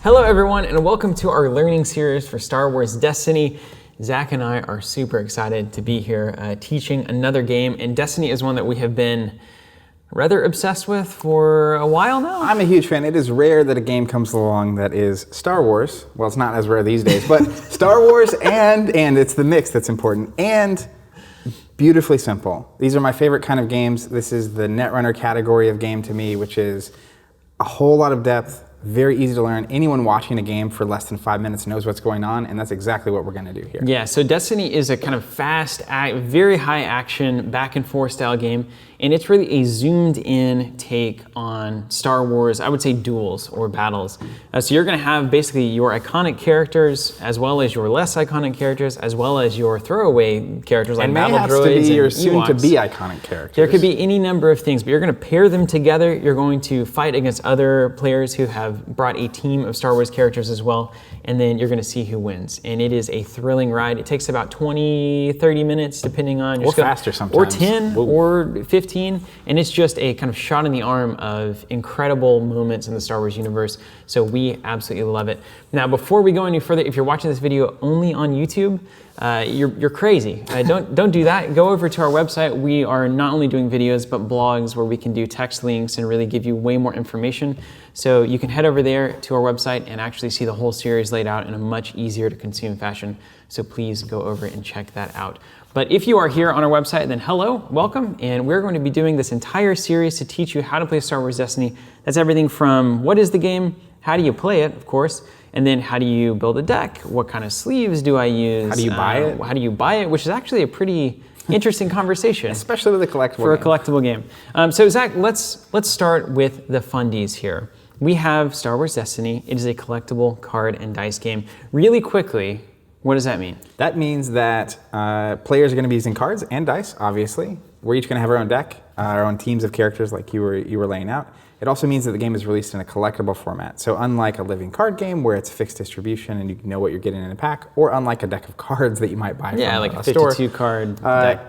Hello everyone, and welcome to our learning series for Star Wars Destiny. Zach and I are super excited to be here teaching another game, and Destiny is one that we have been rather obsessed with for a while now. I'm a huge fan. It is rare that a game comes along that is Star Wars. Well, it's not as rare these days, but Star Wars and it's the mix that's important, and beautifully simple. These are my favorite kind of games. This is the Netrunner category of game to me, which is a whole lot of depth, very easy to learn. Anyone watching a game for less than 5 minutes knows what's going on, and that's exactly what we're going to do here. Yeah, so Destiny is a kind of fast, very high action, back and forth style game, and it's really a zoomed in take on Star Wars, I would say duels or battles. So you're going to have basically your iconic characters, as well as your less iconic characters, as well as your throwaway characters like battle droids and your Ewoks. soon-to-be iconic characters. There could be any number of things, but you're going to pair them together. You're going to fight against other players who have brought a team of Star Wars characters as well, and then you're going to see who wins. And it is a thrilling ride. It takes about 20, 30 minutes, depending on your Or faster sometimes. Or 10, Whoa. or 15. And it's just a kind of shot in the arm of incredible moments in the Star Wars universe. So we absolutely love it. Now, before we go any further, if you're watching this video only on YouTube, you're crazy. Don't do that. Go over to our website. We are not only doing videos, but blogs where we can do text links and really give you way more information. So you can head over there to our website and actually see the whole series laid out in a much easier to consume fashion. So please go over and check that out. But if you are here on our website, then hello, welcome. And we're going to be doing this entire series to teach you how to play Star Wars Destiny. That's everything from what is the game, how do you play it, of course, and then how do you build a deck? What kind of sleeves do I use? How do you buy it? How do you buy it? Which is actually a pretty interesting conversation. Especially with a collectible for game. a collectible game. So Zach, let's start with the fundies here. We have Star Wars Destiny. It is a collectible card and dice game. Really quickly, what does that mean? That means that players are going to be using cards and dice, obviously. We're each going to have our own deck, our own teams of characters like you were laying out. It also means that the game is released in a collectible format. So unlike a living card game where it's fixed distribution and you know what you're getting in a pack, or unlike a deck of cards that you might buy from like a 52 store, card deck.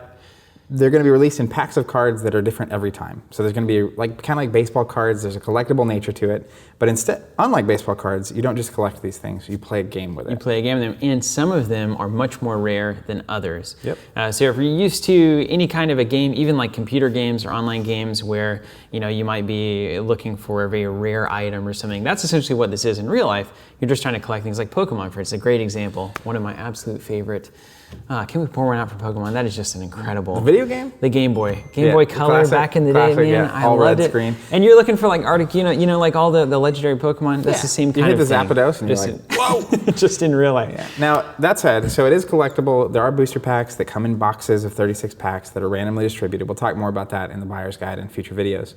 They're going to be released in packs of cards that are different every time. So there's going to be kind of like baseball cards. There's a collectible nature to it. But instead, unlike baseball cards, you don't just collect these things. You play a game with it. You play a game with them, and some of them are much more rare than others. Yep. So if you're used to any kind of a game, even like computer games or online games where you might be looking for a very rare item or something, that's essentially what this is in real life. You're just trying to collect things like Pokemon, for instance. A great example. One of my absolute favorite. Can we pour one out for Pokemon? That is just an incredible. The video game? The Game Boy. Game Boy Color classic, back in the day, man. Yeah. I All loved red it. screen. And you're looking for like Arctic, like all the legendary Pokemon. That's the same kind of thing. You hit the Zapdos and just you're like, whoa! just in real life. Yeah. Now, that said, so it is collectible. There are booster packs that come in boxes of 36 packs that are randomly distributed. We'll talk more about that in the buyer's guide and future videos.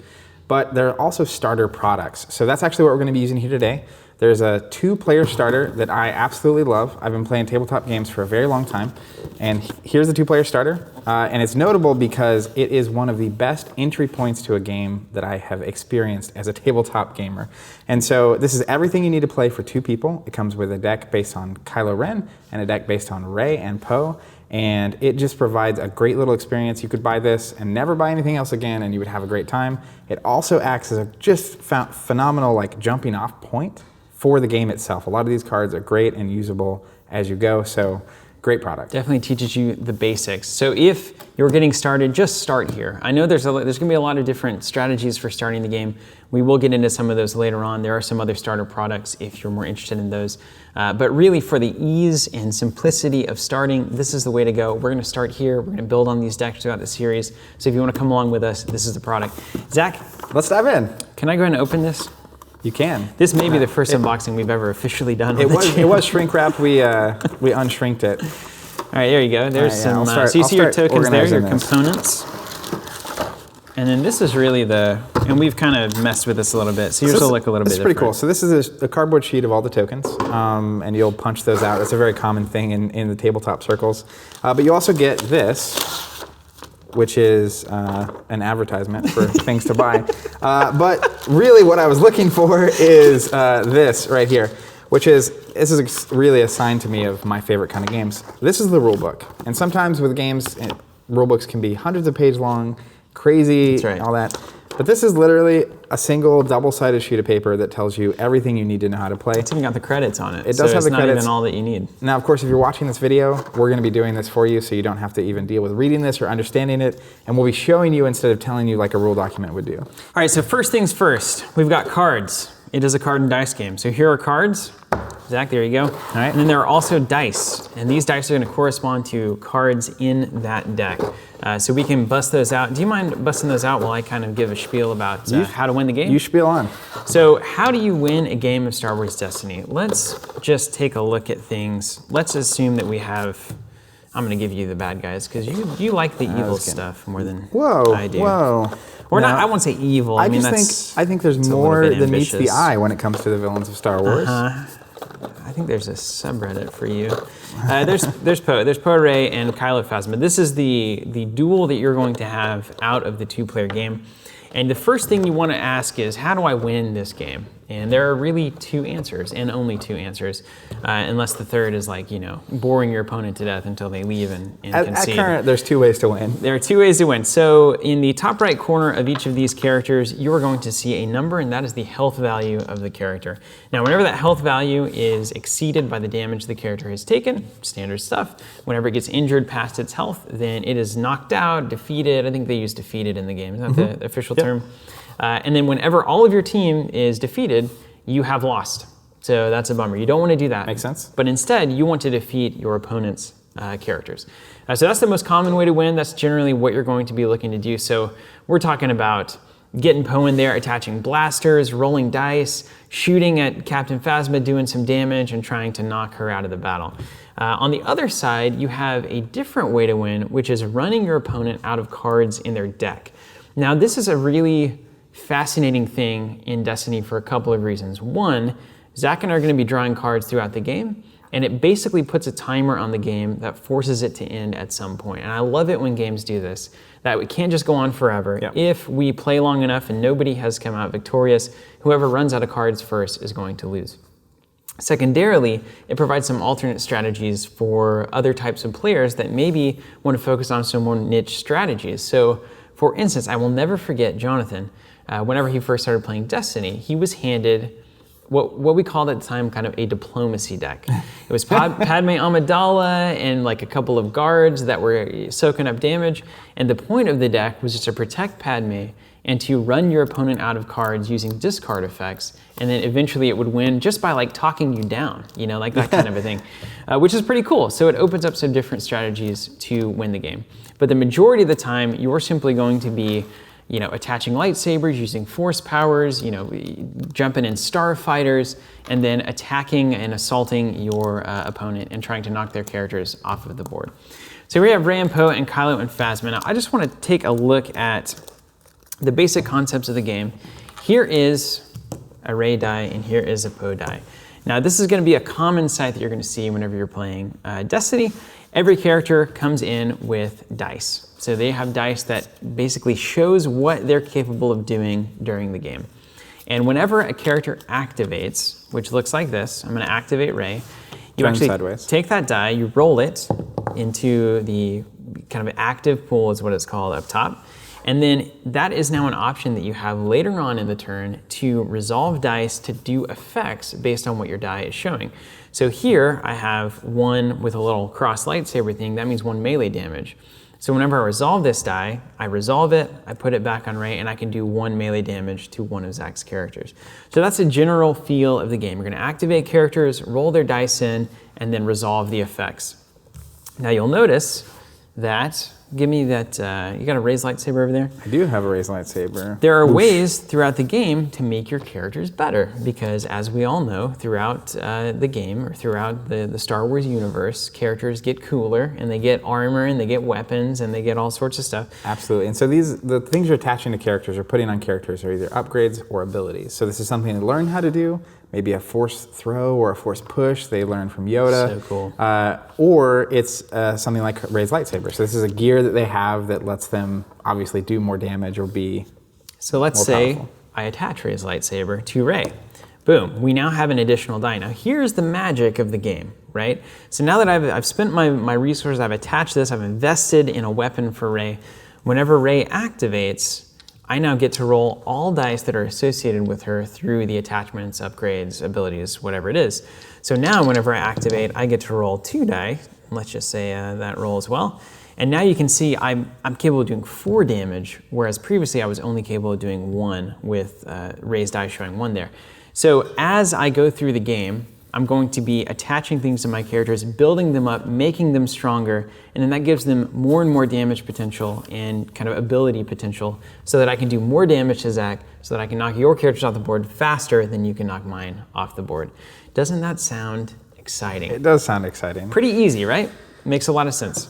But there are also starter products. So that's actually what we're going to be using here today. There's a 2-player starter that I absolutely love. I've been playing tabletop games for a very long time. And here's the 2-player starter. And it's notable because it is one of the best entry points to a game that I have experienced as a tabletop gamer. And so this is everything you need to play for 2 people. It comes with a deck based on Kylo Ren and a deck based on Rey and Poe. And it just provides a great little experience. You could buy this and never buy anything else again, and you would have a great time. It also acts as a just phenomenal jumping off point for the game itself. A lot of these cards are great and usable as you go, so great product. Definitely teaches you the basics. So if you're getting started, just start here. I know there's going to be a lot of different strategies for starting the game. We will get into some of those later on. There are some other starter products if you're more interested in those. But really for the ease and simplicity of starting, this is the way to go. We're going to start here. We're going to build on these decks throughout the series. So if you want to come along with us, this is the product. Zach, let's dive in. Can I go ahead and open this? You can. This may be the first unboxing we've ever officially done. It was shrink wrapped. We unshrinked it. All right, there you go. There's some. So you see your tokens there, your components. And then this is really and we've kind of messed with this a little bit. So yours will look a little bit different. It's pretty cool. So this is a cardboard sheet of all the tokens, and you'll punch those out. It's a very common thing in the tabletop circles. But you also get this, which is an advertisement for things to buy. But really what I was looking for is this right here, this is really a sign to me of my favorite kind of games. This is the rule book. And sometimes with games, rule books can be hundreds of pages long, crazy, That's right. all that. But this is literally a single double-sided sheet of paper that tells you everything you need to know how to play. It's even got the credits on it. It does have the credits. It's not even all that you need. Now, of course, if you're watching this video, we're going to be doing this for you, so you don't have to even deal with reading this or understanding it, and we'll be showing you instead of telling you like a rule document would do. All right, so first things first, we've got cards. It is a card and dice game. So here are cards. Zach, there you go. All right. And then there are also dice, and these dice are going to correspond to cards in that deck. So we can bust those out. Do you mind busting those out while I kind of give a spiel about how to win the game? You spiel on. So how do you win a game of Star Wars Destiny? Let's just take a look at things. Let's assume that we have, I'm going to give you the bad guys, because you like the evil stuff more than I do. Whoa. Or not, I won't say evil. I think there's more than meets the eye when it comes to the villains of Star Wars. I think there's a subreddit for you. There's Poe Rey and Kylo Phasma. This is the duel that you're going to have out of the two-player game. And the first thing you want to ask is, how do I win this game? And there are really two answers, and only two answers, unless the third is like, boring your opponent to death until they leave and concede. At current, there's two ways to win. There are two ways to win. So in the top right corner of each of these characters, you are going to see a number, and that is the health value of the character. Now, whenever that health value is exceeded by the damage the character has taken, standard stuff, whenever it gets injured past its health, then it is knocked out, defeated. I think they use defeated in the game. Is that the official term? And then whenever all of your team is defeated, you have lost. So that's a bummer. You don't want to do that. Makes sense. But instead, you want to defeat your opponent's characters. So that's the most common way to win. That's generally what you're going to be looking to do. So we're talking about getting Poe in there, attaching blasters, rolling dice, shooting at Captain Phasma, doing some damage, and trying to knock her out of the battle. On the other side, you have a different way to win, which is running your opponent out of cards in their deck. Now, this is a really fascinating thing in Destiny for a couple of reasons. One, Zach and I are going to be drawing cards throughout the game, and it basically puts a timer on the game that forces it to end at some point. And I love it when games do this, that it can't just go on forever. Yep. If we play long enough and nobody has come out victorious, whoever runs out of cards first is going to lose. Secondarily, it provides some alternate strategies for other types of players that maybe want to focus on some more niche strategies. So, for instance, I will never forget Jonathan. Whenever he first started playing Destiny, he was handed what we called at the time kind of a diplomacy deck. It was Padme Amidala and like a couple of guards that were soaking up damage. And the point of the deck was just to protect Padme and to run your opponent out of cards using discard effects. And then eventually it would win just by like talking you down, like that kind of a thing, which is pretty cool. So it opens up some different strategies to win the game. But the majority of the time, you're simply going to be attaching lightsabers, using force powers, jumping in starfighters, and then attacking and assaulting your opponent and trying to knock their characters off of the board. So we have Rey and Poe and Kylo and Phasma. Now, I just want to take a look at the basic concepts of the game. Here is a Rey die, and here is a Poe die. Now, this is going to be a common sight that you're going to see whenever you're playing Destiny. Every character comes in with dice. So they have dice that basically shows what they're capable of doing during the game. And whenever a character activates, which looks like this, I'm going to activate Rey. You actually take that die, you roll it into the kind of active pool is what it's called up top. And then that is now an option that you have later on in the turn to resolve dice to do effects based on what your die is showing. So here I have one with a little cross lightsaber thing. That means 1 melee damage. So whenever I resolve this die, I resolve it, I put it back on Rey, and I can do 1 melee damage to one of Zach's characters. So that's a general feel of the game. We're going to activate characters, roll their dice in, and then resolve the effects. Now you'll notice that, give me that, you got a raised lightsaber over there? I do have a raised lightsaber. There are ways throughout the game to make your characters better, because as we all know, throughout the game, or throughout the Star Wars universe, characters get cooler, and they get armor, and they get weapons, and they get all sorts of stuff. Absolutely, and so the things you're attaching to characters or putting on characters are either upgrades or abilities. So this is something to learn how to do, maybe a force throw or a force push they learn from Yoda. So cool. Or it's something like raised lightsaber. So this is a gear that they have that lets them obviously do more damage or be So let's say I attach Rey's lightsaber to Rey. Boom, we now have an additional die. Now here's the magic of the game, right? So now that I've spent my resources, I've attached this, I've invested in a weapon for Rey. Whenever Rey activates, I now get to roll all dice that are associated with her through the attachments, upgrades, abilities, whatever it is. So now whenever I activate, I get to roll 2 die. Let's just say that roll as well. And now you can see I'm capable of doing 4 damage, whereas previously I was only capable of doing 1 with raised die showing 1 there. So as I go through the game, I'm going to be attaching things to my characters, building them up, making them stronger, and then that gives them more and more damage potential and kind of ability potential so that I can do more damage to Zach, so that I can knock your characters off the board faster than you can knock mine off the board. Doesn't that sound exciting? It does sound exciting. Pretty easy, right? Makes a lot of sense.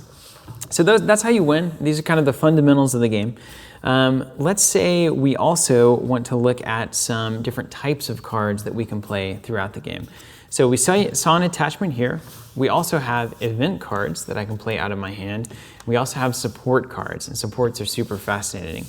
So that's how you win. These are kind of the fundamentals of the game. Let's say we also want to look at some different types of cards that we can play throughout the game. So we saw an attachment here. We also have event cards that I can play out of my hand. We also have support cards, and supports are super fascinating.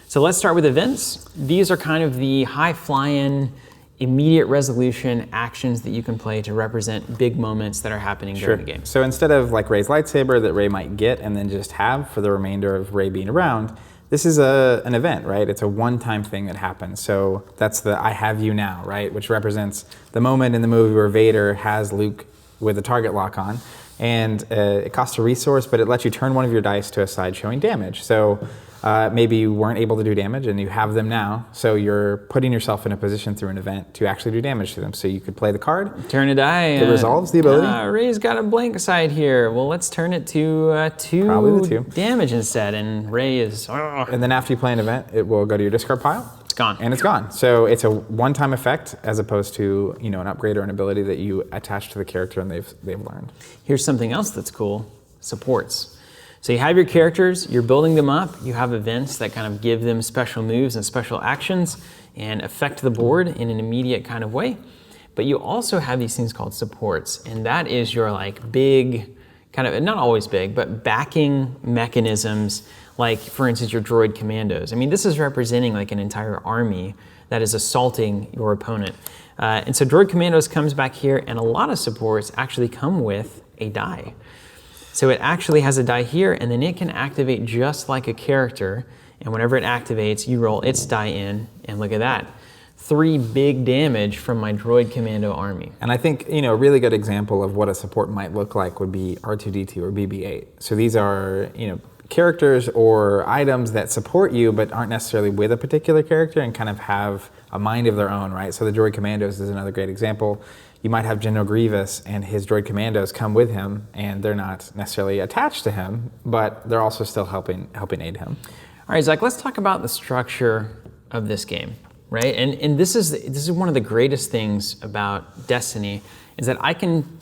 So let's start with events. These are kind of the high fly-in, immediate resolution actions that you can play to represent big moments that are happening during the game. So instead of like Ray's lightsaber that Ray might get and then just have for the remainder of Ray being around, this is an event, right? It's a one-time thing that happens. So that's the I have you now, right? Which represents the moment in the movie where Vader has Luke with a target lock on. And it costs a resource, but it lets you turn one of your dice to a side showing damage. So maybe you weren't able to do damage and you have them now. So you're putting yourself in a position through an event to actually do damage to them. So you could play the card. Turn a die. It resolves the ability. Ray's got a blank side here. Well, let's turn it to 2 damage instead. And Ray is... And then after you play an event, it will go to your discard pile. It's gone. And it's gone. So it's a one-time effect as opposed to an upgrade or an ability that you attach to the character and they've learned. Here's something else that's cool. Supports. So you have your characters, you're building them up, you have events that kind of give them special moves and special actions and affect the board in an immediate kind of way. But you also have these things called supports, and that is your like big, kind of, not always big, but backing mechanisms, like for instance your droid commandos. I mean, this is representing like an entire army that is assaulting your opponent. And so droid commandos comes back here, and a lot of supports actually come with a die. So it actually has a die here, and then it can activate just like a character. And whenever it activates, you roll its die in, and look at that. 3 big damage from my droid commando army. And I think a really good example of what a support might look like would be R2-D2 or BB-8. So these are characters or items that support you but aren't necessarily with a particular character and kind of have a mind of their own, right? So the droid commandos is another great example. You might have General Grievous and his droid commandos come with him, and they're not necessarily attached to him, but they're also still helping aid him. All right, Zach, let's talk about the structure of this game, right? And this is one of the greatest things about Destiny, is that I can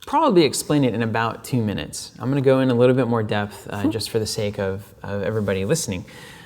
probably explain it in about 2 minutes. I'm going to go in a little bit more depth just for the sake of everybody listening.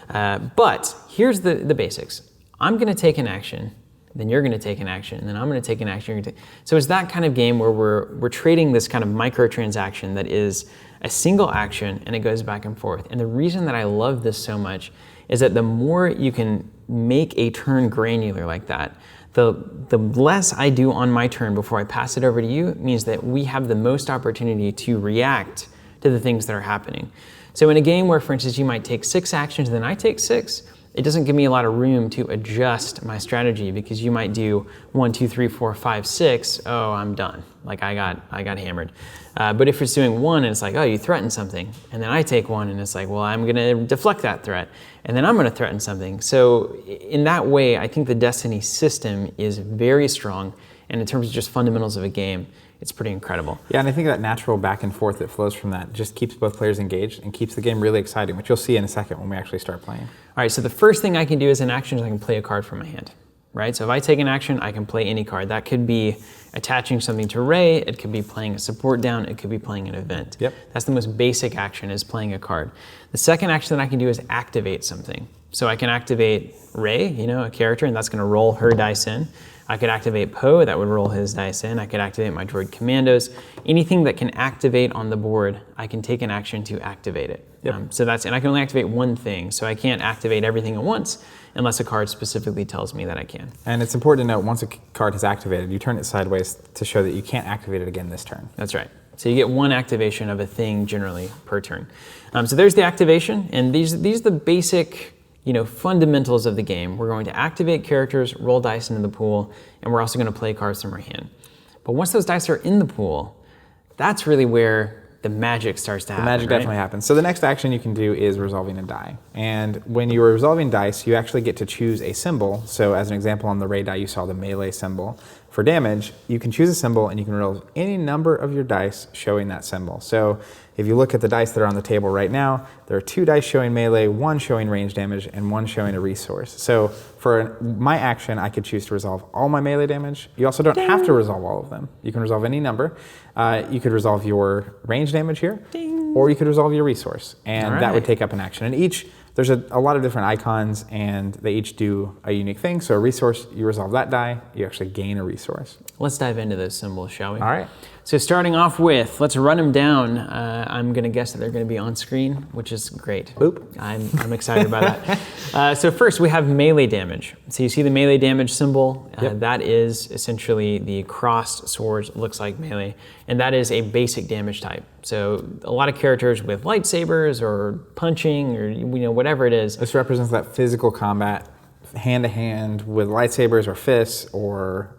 But here's the basics. I'm going to take an action, then you're going to take an action, and then I'm going to take an action. You're going to So it's that kind of game where we're trading this kind of microtransaction that is a single action, and it goes back and forth. And the reason that I love this so much is that the more you can make a turn granular like that, the less I do on my turn before I pass it over to you means that we have the most opportunity to react to the things that are happening. So in a game where, for instance, you might take 6 actions and then I take 6, it doesn't give me a lot of room to adjust my strategy, because you might do 1, 2, 3, 4, 5, 6. Oh, I'm done. Like I got hammered. But if it's doing 1 and it's like, oh, you threatened something, and then I take 1 and it's like, well, I'm going to deflect that threat, and then I'm going to threaten something. So in that way, I think the Destiny system is very strong, and in terms of just fundamentals of a game, it's pretty incredible. Yeah, and I think that natural back and forth that flows from that just keeps both players engaged and keeps the game really exciting, which you'll see in a second when we actually start playing. All right, so the first thing I can do as an action is I can play a card from my hand, right? So if I take an action, I can play any card. That could be attaching something to Rey, it could be playing a support down, it could be playing an event. Yep. That's the most basic action, is playing a card. The second action that I can do is activate something. So I can activate Rey, a character, and that's going to roll her dice in. I could activate Poe, that would roll his dice in. I could activate my droid commandos. Anything that can activate on the board, I can take an action to activate it. Yep. And I can only activate one thing, so I can't activate everything at once unless a card specifically tells me that I can. And it's important to note, once a card is activated, you turn it sideways to show that you can't activate it again this turn. That's right. So you get 1 activation of a thing generally per turn. So there's the activation, and these are the basic fundamentals of the game. We're going to activate characters, roll dice into the pool, and we're also going to play cards from our hand. But once those dice are in the pool, that's really where the magic starts to happen. The magic definitely happens. So the next action you can do is resolving a die. And when you are resolving dice, you actually get to choose a symbol. So as an example, on the Ray die, you saw the melee symbol. For damage, you can choose a symbol and you can roll any number of your dice showing that symbol. So if you look at the dice that are on the table right now, there are 2 dice showing melee, 1 showing range damage, and 1 showing a resource. So for my action, I could choose to resolve all my melee damage. You also don't have to resolve all of them. You can resolve any number. You could resolve your range damage here, or you could resolve your resource, and that would take up an action. And there's a lot of different icons, and they each do a unique thing. So a resource, you resolve that die, you actually gain a resource. Let's dive into those symbols, shall we? All right. So starting off with, let's run them down. I'm going to guess that they're going to be on screen, which is great. Boop. I'm excited about that. So first we have melee damage. So you see the melee damage symbol. Yep. That is essentially the crossed swords, looks like melee. And that is a basic damage type. So a lot of characters with lightsabers or punching or whatever it is. This represents that physical combat, hand to hand with lightsabers or fists or,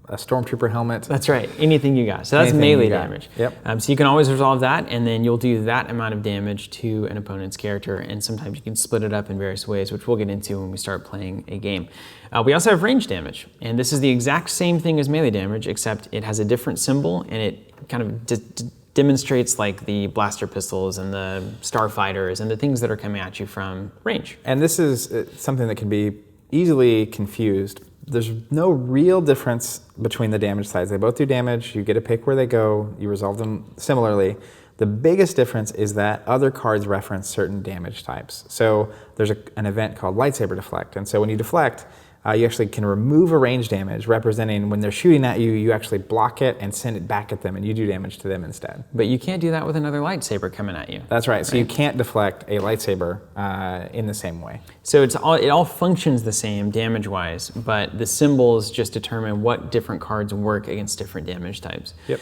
a stormtrooper helmet. That's right, anything you got. So that's melee damage. Yep. So you can always resolve that, and then you'll do that amount of damage to an opponent's character, and sometimes you can split it up in various ways, which we'll get into when we start playing a game. We also have range damage, and this is the exact same thing as melee damage, except it has a different symbol, and it kind of demonstrates like the blaster pistols and the starfighters and the things that are coming at you from range. And this is something that can be easily confused. There's no real difference between the damage sides. They both do damage. You get to pick where they go. You resolve them similarly. The biggest difference is that other cards reference certain damage types. So there's an event called lightsaber deflect. And so when you deflect, you actually can remove a range damage representing when they're shooting at you, you actually block it and send it back at them and you do damage to them instead. But you can't do that with another lightsaber coming at you. That's right. So you can't deflect a lightsaber in the same way. So it all functions the same damage-wise, but the symbols just determine what different cards work against different damage types. Yep.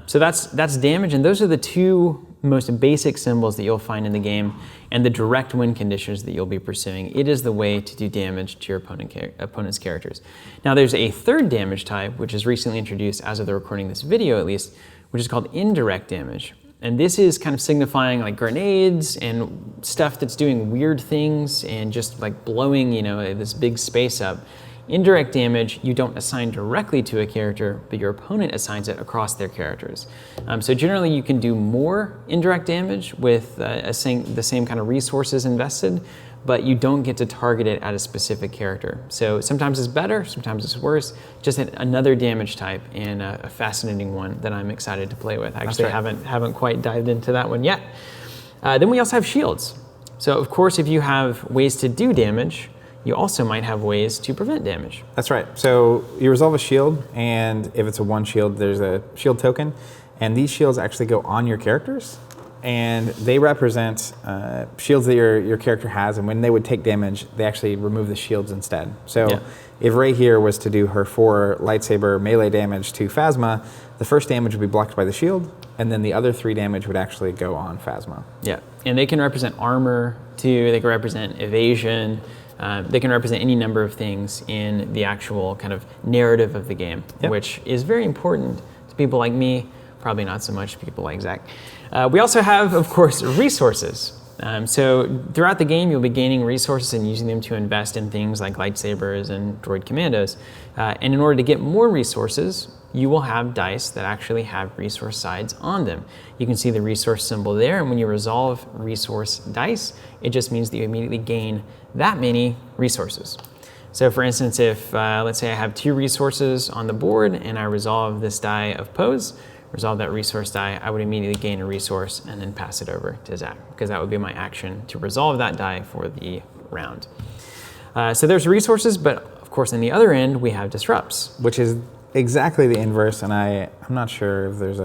So that's damage, and those are the 2 most basic symbols that you'll find in the game and the direct win conditions that you'll be pursuing. It is the way to do damage to your opponent's characters. Now there's a 3rd damage type, which is recently introduced as of the recording of this video at least, which is called indirect damage. And this is kind of signifying like grenades and stuff that's doing weird things and just like blowing, this big space up. Indirect damage, you don't assign directly to a character, but your opponent assigns it across their characters. So generally you can do more indirect damage with the same kind of resources invested, but you don't get to target it at a specific character. So sometimes it's better, sometimes it's worse, just another damage type and a fascinating one that I'm excited to play with. I actually haven't quite dived into that one yet. Then we also have shields. So of course, if you have ways to do damage, you also might have ways to prevent damage. That's right. So you resolve a shield, and if it's a 1 shield, there's a shield token, and these shields actually go on your characters, and they represent shields that your character has, and when they would take damage, they actually remove the shields instead. So if Rey here was to do her 4 lightsaber melee damage to Phasma, the first damage would be blocked by the shield, and then the other 3 damage would actually go on Phasma. Yeah, and they can represent armor too, they can represent evasion, they can represent any number of things in the actual kind of narrative of the game, which is very important to people like me, probably not so much to people like Zach. We also have, of course, resources. So throughout the game, you'll be gaining resources and using them to invest in things like lightsabers and droid commandos. And in order to get more resources, you will have dice that actually have resource sides on them. You can see the resource symbol there, and when you resolve resource dice, it just means that you immediately gain that many resources. So for instance, if let's say I have 2 resources on the board and I resolve this die of pose, resolve that resource die, I would immediately gain a resource and then pass it over to Zach, because that would be my action to resolve that die for the round. So there's resources, but of course on the other end we have disrupts. Which is exactly the inverse, and I'm not sure if there's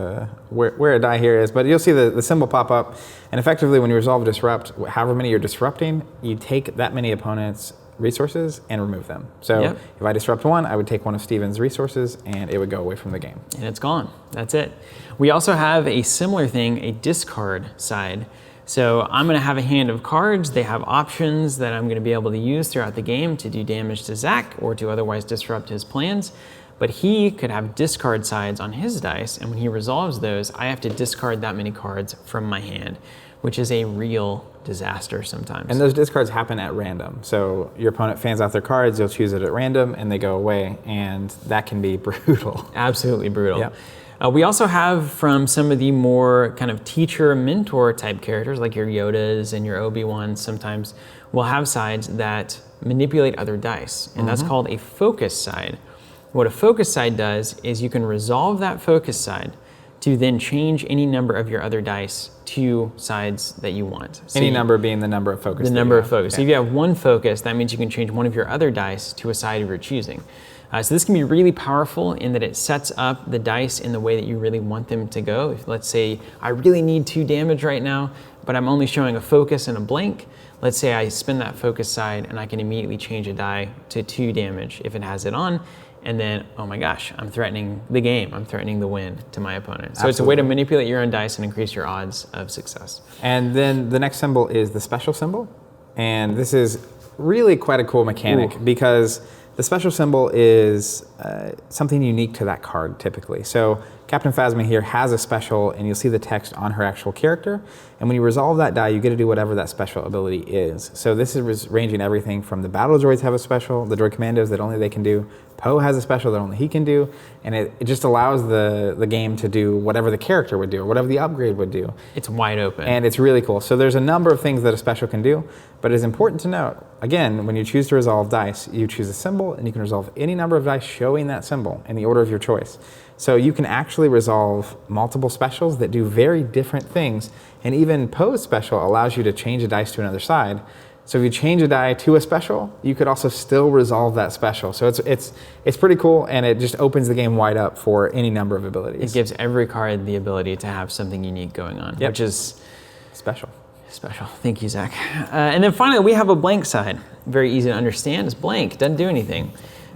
where a die here is, but you'll see the symbol pop up, and effectively when you resolve disrupt, however many you're disrupting, you take that many opponents' resources and remove them. So if I disrupt 1, I would take one of Steven's resources and it would go away from the game. And it's gone. That's it. We also have a similar thing, a discard side, So I'm going to have a hand of cards. They have options that I'm going to be able to use throughout the game to do damage to Zach or to otherwise disrupt his plans. But he could have discard sides on his dice, and when he resolves those, I have to discard that many cards from my hand, which is a real disaster sometimes. And those discards happen at random. So your opponent fans out their cards, you'll choose it at random, and they go away, and that can be brutal. Absolutely brutal. Yep. We also have from some of the more kind of teacher, mentor type characters, like your Yodas and your Obi-Wans, sometimes will have sides that manipulate other dice, and that's called a focus side. What a focus side does is you can resolve that focus side to then change any number of your other dice to sides that you want. So Any number being the number of focus. the number of focus. So if you have one focus, that means you can change one of your other dice to a side of your choosing. So this can be really powerful in that it sets up the dice in the way that you really want them to go. If, let's say I really need 2 damage right now, but I'm only showing a focus and a blank. Let's say I spin that focus side and I can immediately change a die to 2 damage if it has it on. And then, oh my gosh, I'm threatening the game. I'm threatening the win to my opponent. So It's a way to manipulate your own dice and increase your odds of success. And then the next symbol is the special symbol. And this is really quite a cool mechanic because the special symbol is something unique to that card typically. So Captain Phasma here has a special, and you'll see the text on her actual character. And when you resolve that die, you get to do whatever that special ability is. So this is ranging everything from the battle droids have a special, the droid commandos that only they can do. Poe has a special that only he can do, and it just allows the game to do whatever the character would do or whatever the upgrade would do. It's wide open. And it's really cool. So there's a number of things that a special can do, but it's important to note, again, when you choose to resolve dice, you choose a symbol, and you can resolve any number of dice showing that symbol in the order of your choice. So you can actually resolve multiple specials that do very different things, and even Poe's special allows you to change a dice to another side. So if you change a die to a special, you could also still resolve that special. So it's pretty cool, and it just opens the game wide up for any number of abilities. It gives every card the ability to have something unique going on, which is special. Special. Thank you, Zach. And then finally, we have a blank side. Very easy to understand. It's blank. Doesn't do anything.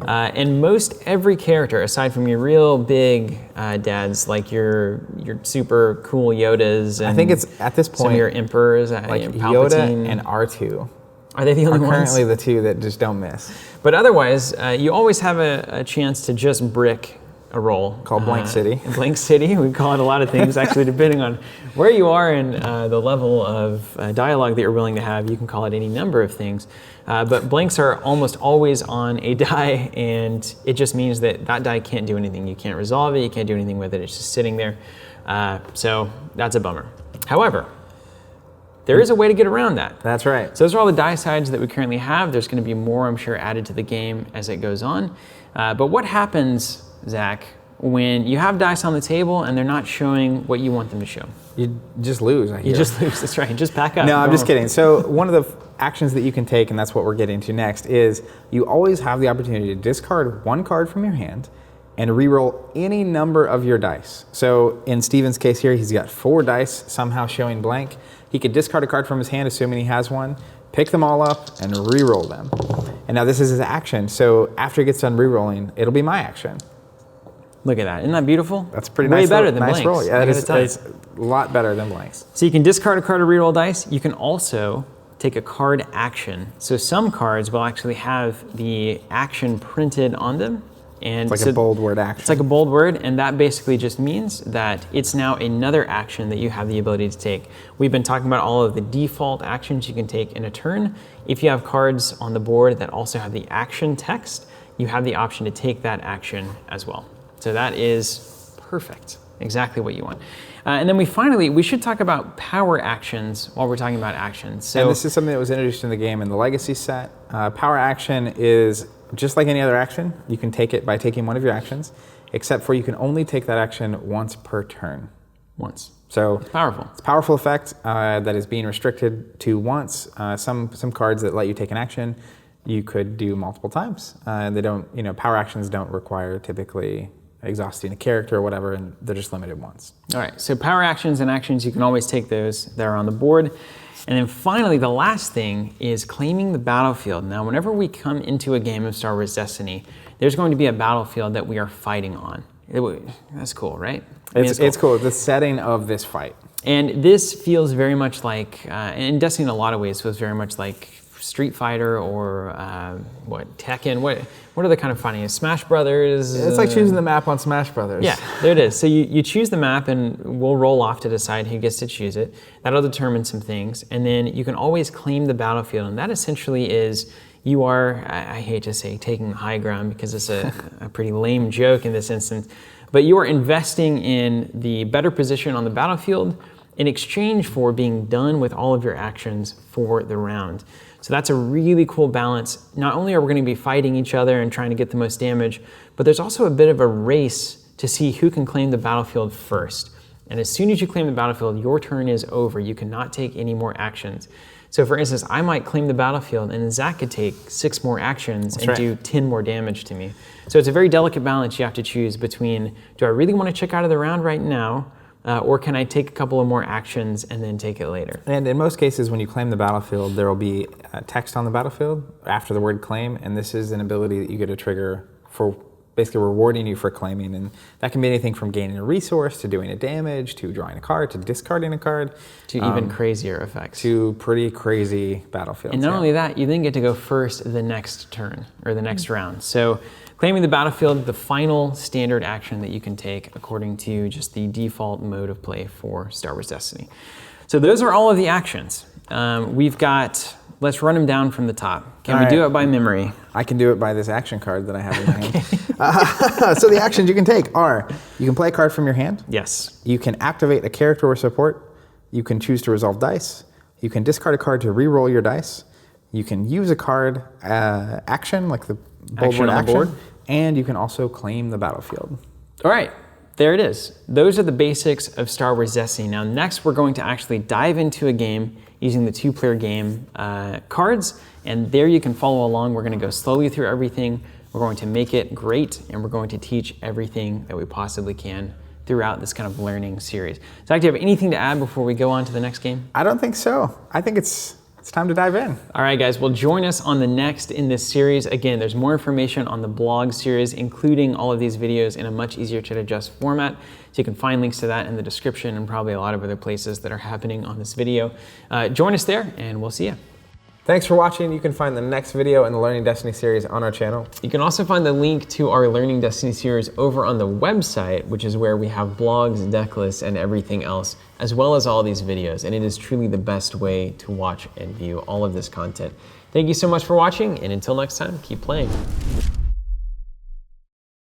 And most every character, aside from your real big dads, like your super cool Yodas, and I think it's at this point some of your emperors, like Palpatine. Yoda and R2. Are they the only ones? Currently the 2 that just don't miss. But otherwise, you always have a chance to just brick a roll. Called Blank City. Blank City. We call it a lot of things, actually, depending on where you are and the level of dialogue that you're willing to have. You can call it any number of things. But blanks are almost always on a die, and it just means that that die can't do anything. You can't resolve it. You can't do anything with it. It's just sitting there. So that's a bummer. However, there is a way to get around that. That's right. So those are all the die sides that we currently have. There's going to be more, I'm sure, added to the game as it goes on. But what happens, Zach, when you have dice on the table and they're not showing what you want them to show? You just lose, I hear. You just lose, that's right. Just pack up. No, I'm just kidding. So one of the actions that you can take, and that's what we're getting to next, is you always have the opportunity to discard one card from your hand and re-roll any number of your dice. So in Steven's case here, he's got 4 dice somehow showing blank. He could discard a card from his hand, assuming he has one, pick them all up, and re-roll them. And now this is his action. So after he gets done re-rolling, it'll be my action. Look at that. Isn't that beautiful? That's pretty Way nice. better than nice blanks. roll. Yeah, it's it's a lot better than blanks. So you can discard a card to reroll dice. You can also take a card action. So some cards will actually have the action printed on them. And it's like a bold word action. It's like a bold word, and that basically just means that it's now another action that you have the ability to take. We've been talking about all of the default actions you can take in a turn. If you have cards on the board that also have the action text, you have the option to take that action as well. So that is perfect, exactly what you want. And then we should talk about power actions while we're talking about actions. So, and this is something that was introduced in the game in the Legacy set. Power action is just like any other action. You can take it by taking one of your actions, except for you can only take that action once per turn. Once. So it's powerful. It's a powerful effect that is being restricted to once. Some cards that let you take an action, you could do multiple times. They don't, power actions don't require typically exhausting a character or whatever, and they're just limited once. All right, so power actions and actions, you can always take those that are on the board. And then finally, the last thing is claiming the battlefield. Now, whenever we come into a game of Star Wars Destiny, there's going to be a battlefield that we are fighting on. That's cool, right? It's cool. The setting of this fight. And this feels very much like, and Destiny in a lot of ways feels very much like Street Fighter or Tekken. What are the kind of fighting? Smash Brothers? It's like choosing the map on Smash Brothers. Yeah, there it is. So you choose the map and we'll roll off to decide who gets to choose it. That'll determine some things. And then you can always claim the battlefield. And that essentially is you are, I hate to say taking high ground because it's a pretty lame joke in this instance, but you are investing in the better position on the battlefield in exchange for being done with all of your actions for the round. So that's a really cool balance. Not only are we going to be fighting each other and trying to get the most damage, but there's also a bit of a race to see who can claim the battlefield first. And as soon as you claim the battlefield, your turn is over. You cannot take any more actions. So for instance, I might claim the battlefield and Zach could take 6 more actions and do 10 more damage to me. So it's a very delicate balance you have to choose between, do I really want to check out of the round right now? Or can I take a couple of more actions and then take it later? And in most cases, when you claim the battlefield, there will be text on the battlefield after the word claim, and this is an ability that you get to trigger for basically rewarding you for claiming. And that can be anything from gaining a resource, to doing a damage, to drawing a card, to discarding a card. To even crazier effects. To pretty crazy battlefields. And not only that, you then get to go first the next turn, or the next round. So claiming the battlefield, the final standard action that you can take according to just the default mode of play for Star Wars Destiny. So those are all of the actions. We've got, let's run them down from the top. Can we do it by memory? I can do it by this action card that I have in my hand. So the actions you can take are, you can play a card from your hand. Yes. You can activate a character or support. You can choose to resolve dice. You can discard a card to re-roll your dice. You can use a card action, like the bold action, and you can also claim the battlefield. All right, there it is. Those are the basics of Star Wars Destiny. Now next we're going to actually dive into a game using the 2-player game cards, and there you can follow along. We're going to go slowly through everything. We're going to make it great, and we're going to teach everything that we possibly can throughout this kind of learning series. Zach, do you have anything to add before we go on to the next game? I don't think so. I think it's time to dive in. All right, guys, well, join us on the next in this series. Again, there's more information on the blog series, including all of these videos in a much easier to digest format. So you can find links to that in the description and probably a lot of other places that are happening on this video. Join us there, and we'll see you. Thanks for watching. You can find the next video in the Learning Destiny series on our channel. You can also find the link to our Learning Destiny series over on the website, which is where we have blogs, deck lists, and everything else, as well as all these videos. And it is truly the best way to watch and view all of this content. Thank you so much for watching, and until next time, keep playing.